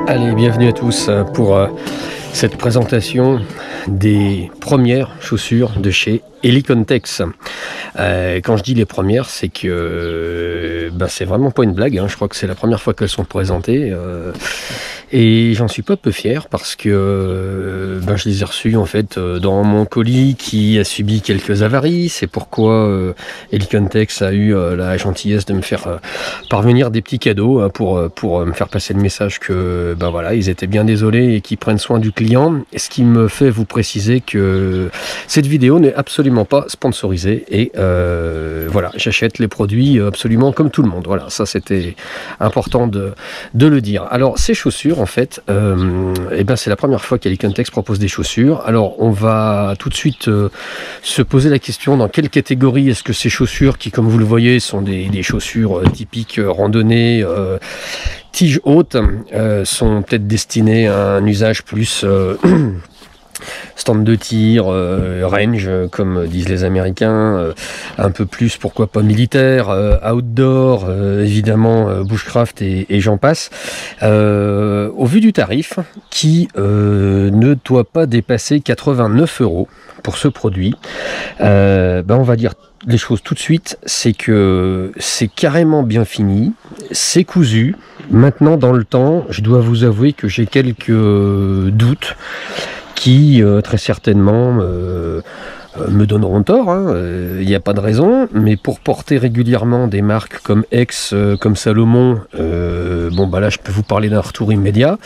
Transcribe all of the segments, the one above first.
Allez, bienvenue à tous pour cette présentation des premières chaussures de chez Helicontex. Quand je dis les premières, c'est que c'est vraiment pas une blague, hein. Je crois que c'est la première fois qu'elles sont présentées et j'en suis pas peu fier parce que je les ai reçues en fait dans mon colis qui a subi quelques avaries. C'est pourquoi Helicontex a eu la gentillesse de me faire parvenir des petits cadeaux hein, pour me faire passer le message que ils étaient bien désolés et qu'ils prennent soin du client. Ce qui me fait vous préciser que cette vidéo n'est absolument pas sponsorisée et voilà, j'achète les produits absolument comme tout le monde. Voilà, ça c'était important de le dire. Alors ces chaussures en fait, c'est la première fois qu'Helicontex propose des chaussures. Alors on va tout de suite se poser la question dans quelle catégorie est-ce que ces chaussures qui, comme vous le voyez, sont des chaussures typiques randonnée, tige haute, sont peut-être destinées à un usage plus stand de tir, range comme disent les Américains, un peu plus pourquoi pas militaire, outdoor, évidemment bushcraft et j'en passe. Au vu du tarif qui ne doit pas dépasser 89 € pour ce produit, on va dire les choses tout de suite, c'est que c'est carrément bien fini, c'est cousu. Maintenant dans le temps, je dois vous avouer que j'ai quelques doutes qui très certainement me donneront tort, il n'y a pas de raison, mais pour porter régulièrement des marques comme X, comme Salomon, là je peux vous parler d'un retour immédiat.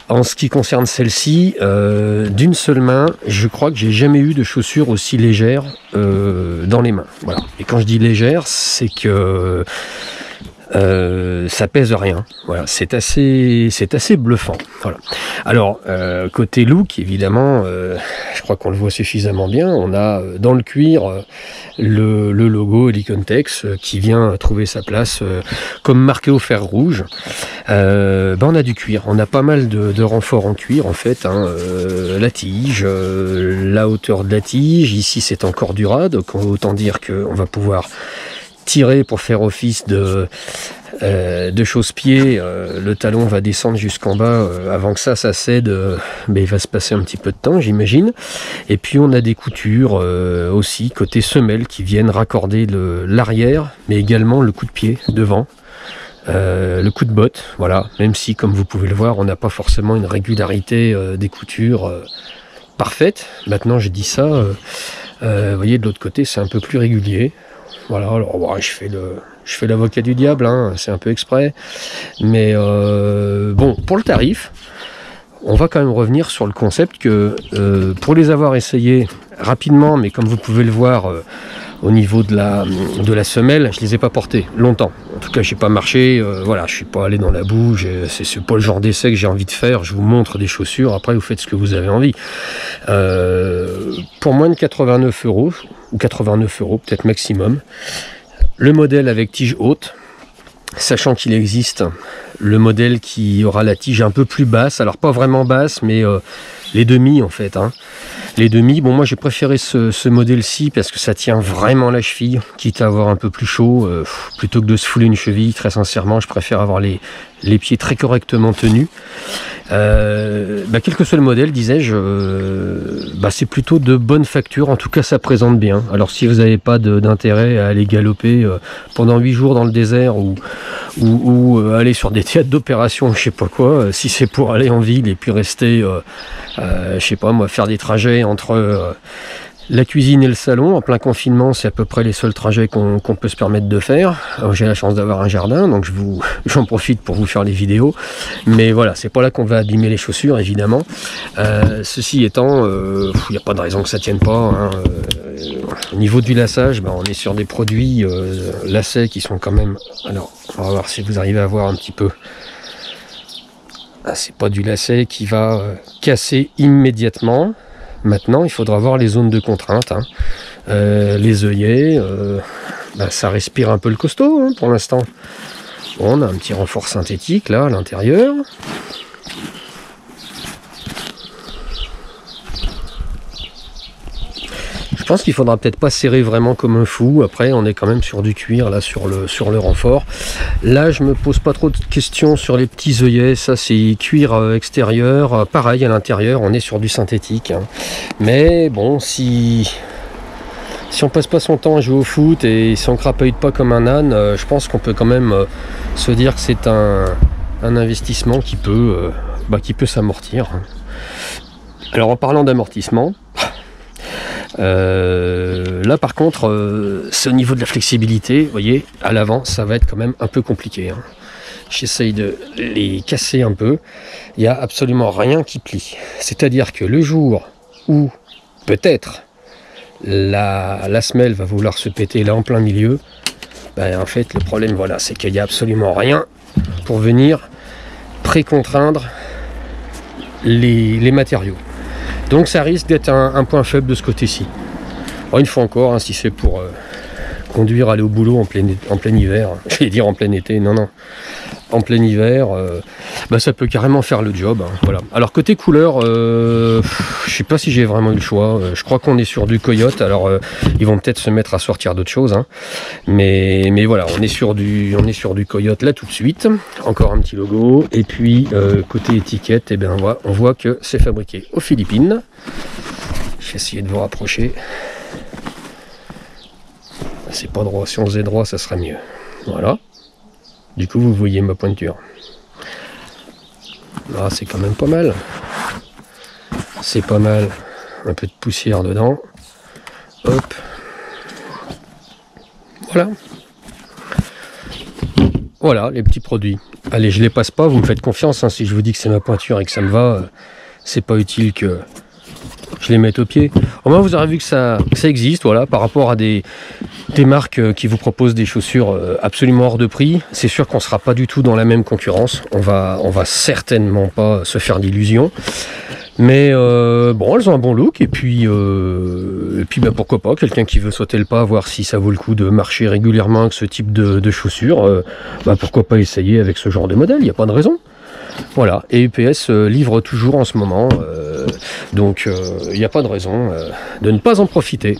En ce qui concerne celle-ci, d'une seule main, je crois que j'ai jamais eu de chaussures aussi légères dans les mains. Voilà. Et quand je dis légère, c'est que ça pèse rien. Voilà, c'est assez bluffant. Voilà. Alors côté look, évidemment, je crois qu'on le voit suffisamment bien. On a dans le cuir le logo Helicontex qui vient trouver sa place comme marqué au fer rouge. On a du cuir. On a pas mal de renforts en cuir en fait. La tige, la hauteur de la tige. Ici, c'est encore du rad. Donc autant dire qu'on va pouvoir tirer pour faire office de chausse-pied. Le talon va descendre jusqu'en bas avant que ça cède, il va se passer un petit peu de temps, j'imagine. Et puis on a des coutures aussi côté semelle qui viennent raccorder l'arrière, mais également le coup de pied devant, le coup de botte. Voilà, même si comme vous pouvez le voir, on n'a pas forcément une régularité des coutures parfaite. Maintenant je dis ça, vous voyez de l'autre côté c'est un peu plus régulier. Voilà, alors je fais l'avocat du diable, c'est un peu exprès. Mais pour le tarif, on va quand même revenir sur le concept que pour les avoir essayés rapidement, mais comme vous pouvez le voir au niveau de la semelle, je les ai pas portés longtemps. En tout cas, j'ai pas marché, je suis pas allé dans la boue, c'est pas le genre d'essai que j'ai envie de faire. Je vous montre des chaussures, après vous faites ce que vous avez envie. Pour moins de 89 € ou 89 € peut-être maximum, le modèle avec tige haute, sachant qu'il existe le modèle qui aura la tige un peu plus basse, alors pas vraiment basse, mais les demi en fait. Les demi, moi j'ai préféré ce modèle-ci parce que ça tient vraiment la cheville, quitte à avoir un peu plus chaud, plutôt que de se fouler une cheville, très sincèrement, je préfère avoir les pieds très correctement tenus. Quel que soit le modèle, disais-je, c'est plutôt de bonne facture, en tout cas ça présente bien. Alors si vous n'avez pas d'intérêt à aller galoper pendant 8 jours dans le désert ou aller sur des théâtres d'opération, je sais pas quoi, si c'est pour aller en ville et puis rester, je sais pas moi, faire des trajets entre la cuisine et le salon, en plein confinement, c'est à peu près les seuls trajets qu'on peut se permettre de faire. J'ai la chance d'avoir un jardin, donc j'en profite pour vous faire les vidéos. Mais voilà, c'est pas là qu'on va abîmer les chaussures, évidemment. Ceci étant, il n'y a pas de raison que ça tienne pas. Au niveau du lassage, on est sur des produits lacets qui sont quand même... Alors, on va voir si vous arrivez à voir un petit peu. C'est pas du lacet qui va casser immédiatement. Maintenant, il faudra voir les zones de contrainte, les œillets, ça respire un peu le costaud pour l'instant. On a un petit renfort synthétique là à l'intérieur. Je pense qu'il faudra peut-être pas serrer vraiment comme un fou. Après, on est quand même sur du cuir, là, sur le renfort. Là, je me pose pas trop de questions sur les petits œillets. Ça, c'est cuir extérieur. Pareil, à l'intérieur, on est sur du synthétique, hein. Mais bon, si on passe pas son temps à jouer au foot et si on crapahute pas comme un âne, je pense qu'on peut quand même se dire que c'est un investissement qui peut s'amortir. Alors en parlant d'amortissement, là par contre, c'est au niveau de la flexibilité, vous voyez, à l'avant, ça va être quand même un peu compliqué, hein. J'essaye de les casser un peu, il n'y a absolument rien qui plie. C'est-à-dire que le jour où, peut-être, la semelle va vouloir se péter là en plein milieu, ben, en fait le problème voilà, c'est qu'il n'y a absolument rien pour venir précontraindre les matériaux. Donc ça risque d'être un point faible de ce côté-ci. Une fois encore, hein, si c'est pour conduire, aller au boulot en plein hiver, j'allais dire en plein été, non, en plein hiver, ça peut carrément faire le job, hein, voilà. Alors côté couleur, je sais pas si j'ai vraiment eu le choix, je crois qu'on est sur du coyote, alors ils vont peut-être se mettre à sortir d'autres choses, hein, mais voilà, on est sur du coyote là tout de suite, encore un petit logo, et puis côté étiquette, on voit que c'est fabriqué aux Philippines. Je vais essayer de vous rapprocher. C'est pas droit, si on faisait droit ça serait mieux. Voilà. Du coup vous voyez ma pointure. Ah, c'est quand même pas mal. C'est pas mal. Un peu de poussière dedans. Hop. Voilà. Voilà les petits produits. Allez, je les passe pas, vous me faites confiance, hein, si je vous dis que c'est ma pointure et que ça me va, c'est pas utile que je les mette au pied. Au moins vous aurez vu que ça existe, voilà, par rapport à des marques qui vous proposent des chaussures absolument hors de prix. C'est sûr qu'on ne sera pas du tout dans la même concurrence. On va certainement pas se faire d'illusions. Mais bon, elles ont un bon look. Et puis pourquoi pas, quelqu'un qui veut sauter le pas, voir si ça vaut le coup de marcher régulièrement avec ce type de chaussures, pourquoi pas essayer avec ce genre de modèle, il n'y a pas de raison. Voilà, et UPS livre toujours en ce moment, donc il n'y a pas de raison de ne pas en profiter.